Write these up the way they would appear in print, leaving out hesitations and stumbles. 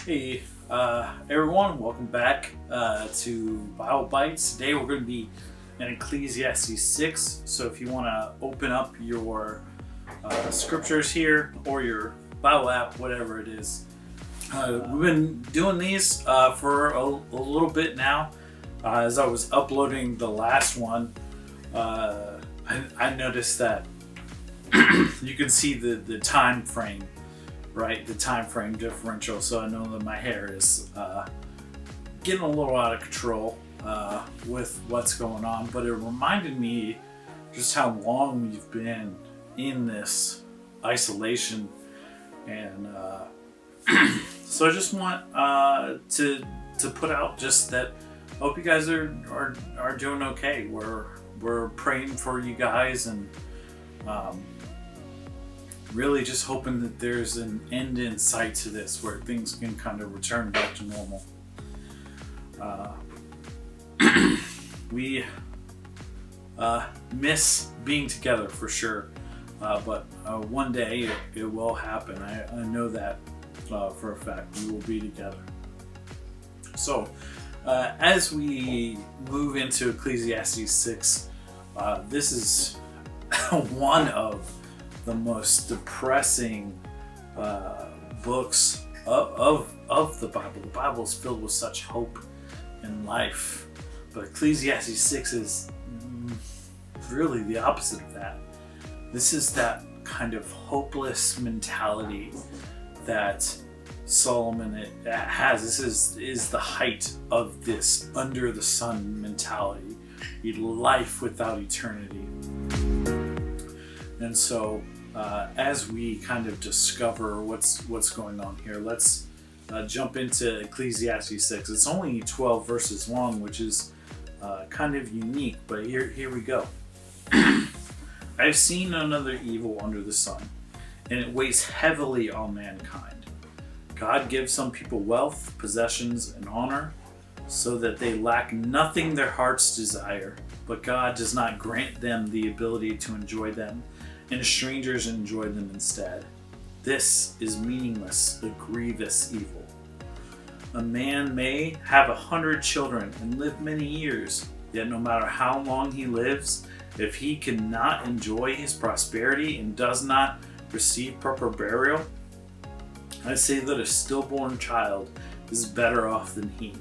Hey, everyone, welcome back to Bible Bites. Today we're going to be in Ecclesiastes 6. So if you want to open up your scriptures here or your Bible app, whatever it is. We've been doing these for a little bit now. As I was uploading the last one, I noticed that you can see the time frame. Right, the time frame differential, so I know that my hair is getting a little out of control with what's going on, but it reminded me just how long we've been in this isolation, and so I just want to put out just that I hope you guys are doing okay. We're praying for you guys, and really just hoping that there's an end in sight to this where things can kind of return back to normal. We miss being together for sure, but one day it will happen. I know that for a fact. We will be together. So as we move into Ecclesiastes 6, this is one of the most depressing books of the Bible. The Bible is filled with such hope in life, but Ecclesiastes 6 is really the opposite of that. This is that kind of hopeless mentality that Solomon has. This is the height of this under the sun mentality, a life without eternity. And so as we kind of discover what's going on here, let's jump into Ecclesiastes 6. It's only 12 verses long, which is kind of unique, but here we go. I have seen another evil under the sun, and it weighs heavily on mankind. God gives some people wealth, possessions, and honor, so that they lack nothing their hearts desire, but God does not grant them the ability to enjoy them, and strangers enjoy them instead. This is meaningless, a grievous evil. A man may have 100 children and live many years, yet no matter how long he lives, if he cannot enjoy his prosperity and does not receive proper burial, I say that a stillborn child is better off than he.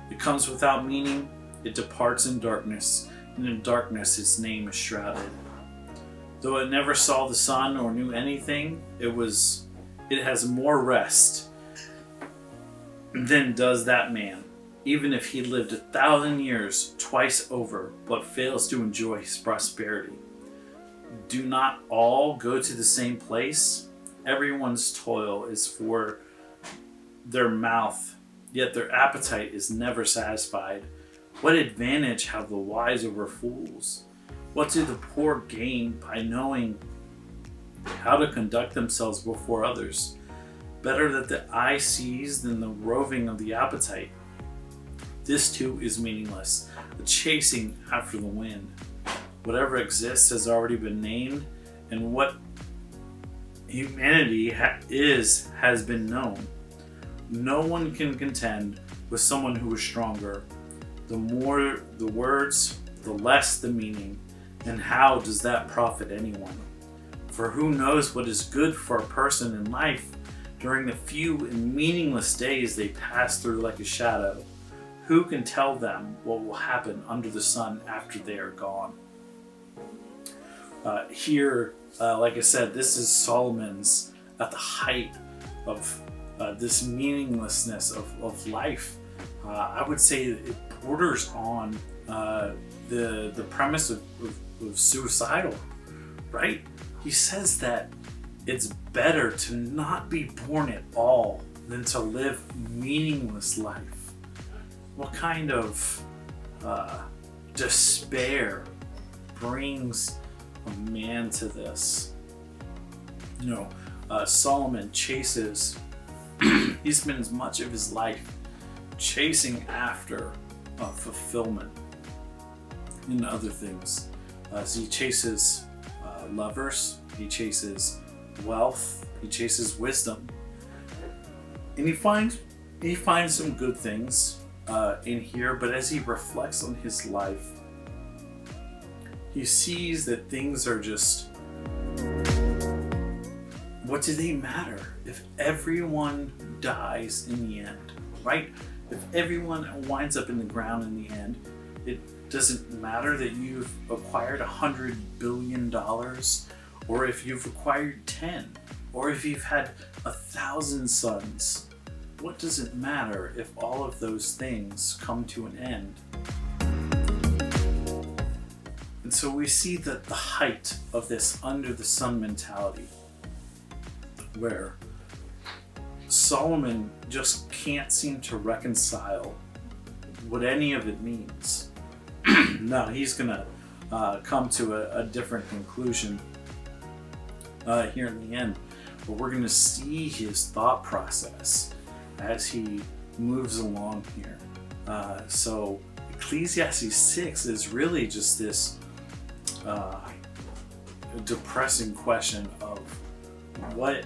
It comes without meaning, it departs in darkness, and in darkness its name is shrouded. Though it never saw the sun or knew anything, it has more rest than does that man, even if he lived 1,000 years twice over, but fails to enjoy his prosperity. Do not all go to the same place? Everyone's toil is for their mouth, yet their appetite is never satisfied. What advantage have the wise over fools? What do the poor gain by knowing how to conduct themselves before others? Better that the eye sees than the roving of the appetite. This too is meaningless, a chasing after the wind. Whatever exists has already been named, and what humanity has been known. No one can contend with someone who is stronger. The more the words, the less the meaning. And how does that profit anyone? For who knows what is good for a person in life during the few and meaningless days they pass through like a shadow? Who can tell them what will happen under the sun after they are gone? Here, like I said, this is Solomon's at the height of this meaninglessness of life. I would say it borders on the premise of suicidal, right? He says that it's better to not be born at all than to live meaningless life. What kind of despair brings a man to this? Solomon chases, he spends much of his life chasing after fulfillment in other things. So he chases lovers, he chases wealth, he chases wisdom. And he finds some good things in here, but as he reflects on his life, he sees that things are just, what do they matter if everyone dies in the end, right? If everyone winds up in the ground in the end, it doesn't matter that you've acquired $100 billion, or if you've acquired 10, or if you've had 1,000 sons. What does it matter if all of those things come to an end? And so we see that the height of this under the sun mentality, where Solomon just can't seem to reconcile what any of it means. Now he's gonna come to a different conclusion here in the end, but we're gonna see his thought process as he moves along here. So Ecclesiastes 6 is really just this depressing question of what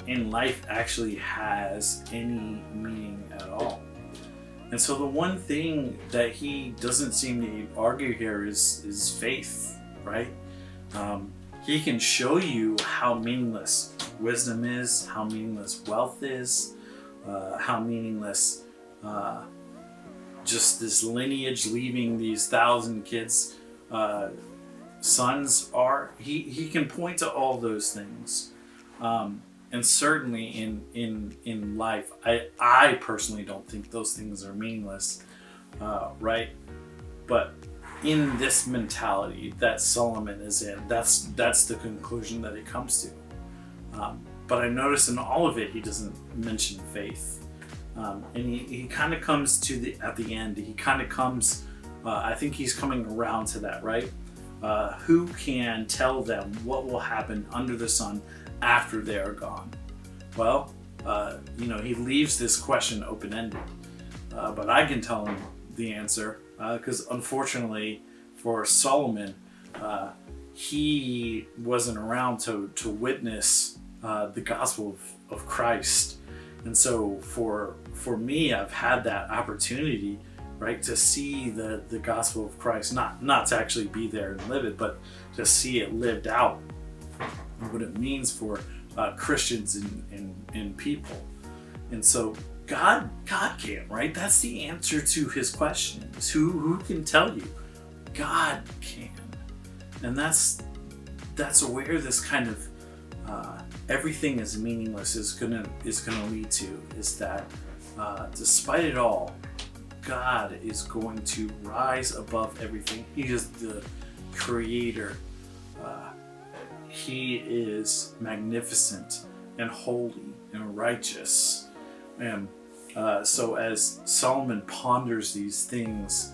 in life actually has any meaning at all. And so the one thing that he doesn't seem to argue here is faith, right? He can show you how meaningless wisdom is, how meaningless wealth is, how meaningless just this lineage leaving these 1,000 kids, sons are. He can point to all those things. And certainly in life, I personally don't think those things are meaningless, right? But in this mentality that Solomon is in, that's the conclusion that he comes to. But I notice in all of it, he doesn't mention faith. And he kind of comes to at the end, he kind of comes, I think he's coming around to that, right? Who can tell them what will happen under the sun after they are gone? Well, he leaves this question open-ended, but I can tell him the answer, because unfortunately for Solomon, he wasn't around to witness the gospel of Christ. And so for me, I've had that opportunity, right, to see the gospel of Christ, not to actually be there and live it, but to see it lived out, and what it means for Christians and people. And so God can, right? That's the answer to his question, is who can tell you? God can. And that's where this kind of everything is meaningless is gonna lead to, is that despite it all, God is going to rise above everything. He is the creator. He is magnificent and holy and righteous. And so as Solomon ponders these things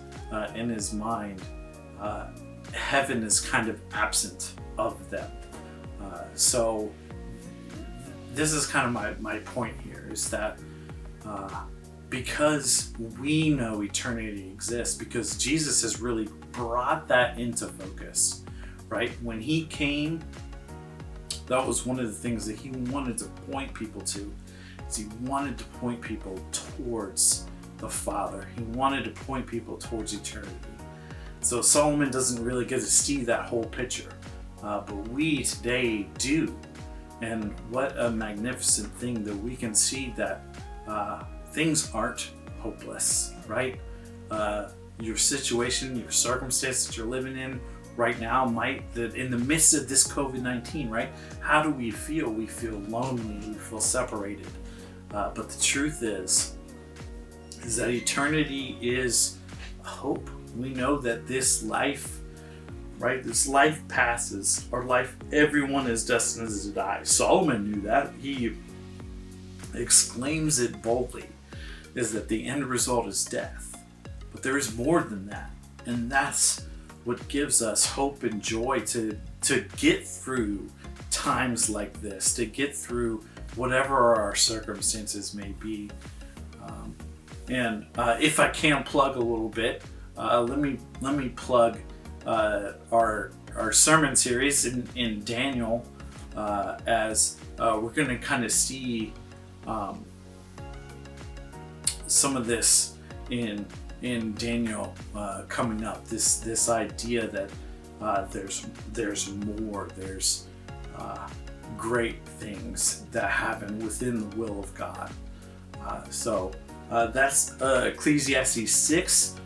in his mind, heaven is kind of absent of them. So this is kind of my point here, is that because we know eternity exists, because Jesus has really brought that into focus, right? When he came, that was one of the things that he wanted to point people to, is he wanted to point people towards the Father. He wanted to point people towards eternity. So Solomon doesn't really get to see that whole picture, but we today do. And what a magnificent thing that we can see that things aren't hopeless, right? Your situation, your circumstance that you're living in right now that in the midst of this COVID-19, right? How do we feel? We feel lonely, we feel separated. But the truth is that eternity is hope. We know that this life, right? This life passes. Our life, everyone is destined to die. Solomon knew that. He exclaims it boldly, is that the end result is death. But there is more than that. And that's what gives us hope and joy to get through times like this, to get through whatever our circumstances may be. And if I can plug a little bit, let me plug our sermon series in Daniel, as we're going to kind of see some of this in Daniel coming up. This idea that there's more. There's great things that happen within the will of God. So that's Ecclesiastes 6.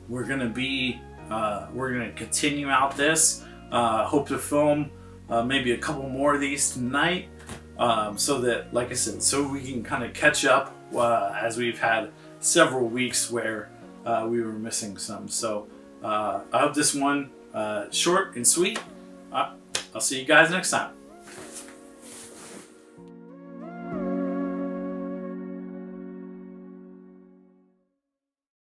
We're gonna continue out this. Hope to film maybe a couple more of these tonight, so that, like I said, so we can kind of catch up as we've had several weeks where we were missing some. So I hope this one short and sweet. I'll see you guys next time.